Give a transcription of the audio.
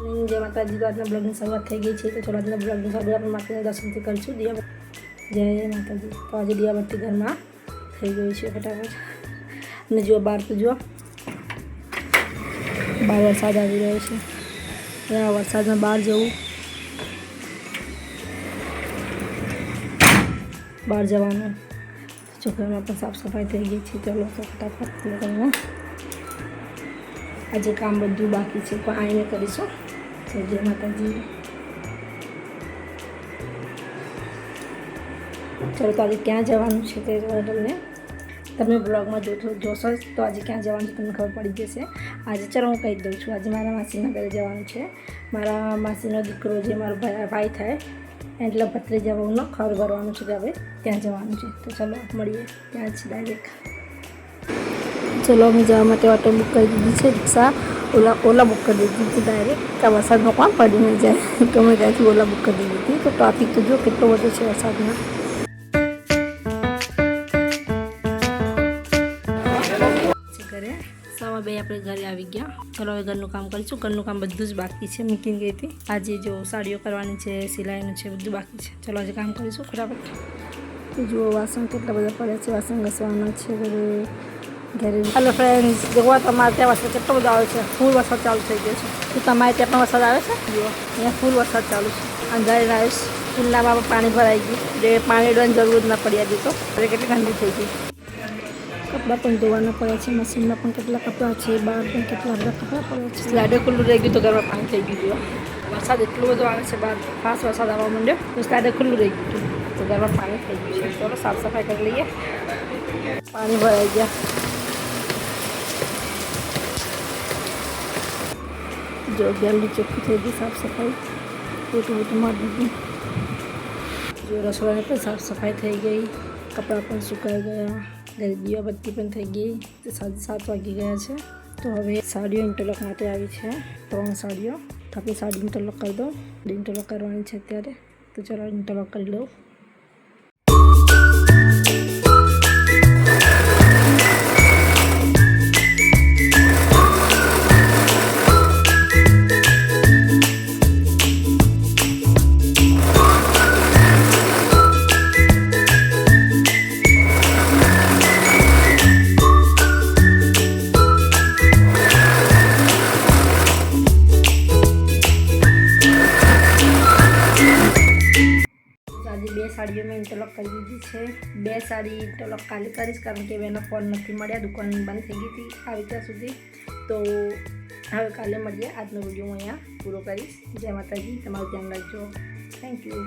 Morning જય માતાજી। તો આજના બ્લોગની શરૂઆત થઈ ગઈ છે, તો ચલો આજના બ્લોગની શરૂઆત આપણે માતાજીના દર્શનથી કરીશું। જય માતાજી। તો આજે દિયાબત્તી ઘરમાં થઈ ગઈ છે ફટાફટ। અને જો બહાર તો જો બહાર વરસાદ આવી રહ્યો છે, ત્યાં વરસાદમાં બહાર જવું, બહાર જવાનું। છોકરામાં પણ સાફ સફાઈ થઈ ગઈ છે। ચલો તો ફટાફટ કરીને આજે કામ બધું બાકી છે પણ આવીને કરીશું। જય માતાજી। ચલો તો આજે ક્યાં જવાનું છે તે તમે બ્લોગમાં જોશો તો આજે ક્યાં જવાનું છે તમને ખબર પડી જશે। આજે ચલો હું કહી દઉં છું, આજે મારા માસીના ઘરે જવાનું છે। મારા માસીનો દીકરો જે મારો ભાઈ થાય એટલે ભત્રીજા બહુનો ખબર ભરવાનું છે, કે હવે ત્યાં જવાનું છે। તો ચલો મળીએ ત્યાં જ ડાયરેક્ટ। ચલો અમે જવા માટે ઓટો બુક કરી દીધી છે, રિક્ષા ઓલા બુક કરી દીધી હતી ડાયરેક્ટ, કે વરસાદમાં કોણ પડી નહીં જાય, તો અમે ત્યાંથી ઓલા બુક કરી દીધી હતી। તો ટ્રાફિક તો જો કેટલો બધો છે વરસાદમાં। ઘરે 2:15 આપણે ઘરે આવી ગયા। ચલો હવે ઘરનું કામ કરીશું। ઘરનું કામ બધું જ બાકી છે, મૂકીને ગઈ હતી। આજે જો સાડીઓ કરવાની છે, સિલાઈનું છે, બધું બાકી છે। ચલો આજે કામ કરીશું ફટાફટ। તો જુઓ વાસણ કેટલા બધા પડ્યા છે, વાસણ ઘસવાના છે ઘરે। હેલો ફ્રેન્ડ્સ, જોવો તમારે ત્યાં વરસાદ કેટલો બધો આવે છે, ફૂલ વરસાદ ચાલુ થઈ ગયો છે। તો તમારે ત્યાં પણ વરસાદ આવે છે? જુઓ અહીંયા ફૂલ વરસાદ ચાલુ છે। અંધારી રાઈસ કુંડામાં પણ પાણી ભરાઈ ગયું, જે પાણી ડોવાની જરૂર જ ના પડી આજે તો, એટલે કેટલી ઠંડી થઈ ગઈ। કપડાં પણ ધોવાના પડ્યા છે, મશીનમાં પણ કેટલા કપડાં છે, બહાર પણ કેટલા બધા કપડાં પડ્યા છે। સ્લાઇડર ખુલ્લું રહી ગયું તો ઘરમાં પાણી થઈ ગયું। વરસાદ એટલો બધો આવે છે, બહાર ફાસ્ટ વરસાદ આવવા માંડ્યો તો સ્લાઇડર ખુલ્લું રહી ગયું તો ઘરમાં પાણી થઈ ગયું છે। ચલો સાફ સફાઈ કરી લઈએ। પાણી ભરાઈ ગયા, જો ગેલરી ચોખ્ખી થઈ ગઈ, સાફ સફાઈ પોતું મારી દીધું। જો રસોડાની પણ સાફ સફાઈ થઈ ગઈ, કપડાં પણ સુકાઈ ગયા, ઘરે દીવાબત્તી પણ થઈ ગઈ। 7 વાગી ગયા છે। તો હવે સાડીઓ ઇન્ટરલોક માટે આવી છે, 3 સાડીઓ। તો આપણે સાડી ઇન્ટરલોક કરી દો, ઇન્ટરલોક કરવાની છે અત્યારે। તો ચલો ઇન્ટરલોક કરી લઉં। આજે 2 સાડીઓ મેં ઇન્ટરલોક કરી દીધી છે। 2 સાડી ઇન્ટરલોક કાલે કરીશ, કારણ કે એના ફોન નથી મળ્યા, દુકાન બંધ થઈ ગઈ હતી આવી ત્યાં સુધી। તો હવે કાલે મળીએ। આજનો વિડીયો હું અહીંયા પૂરો કરીશ। જય માતાજી, તમારું ધ્યાન રાખજો। Thank you.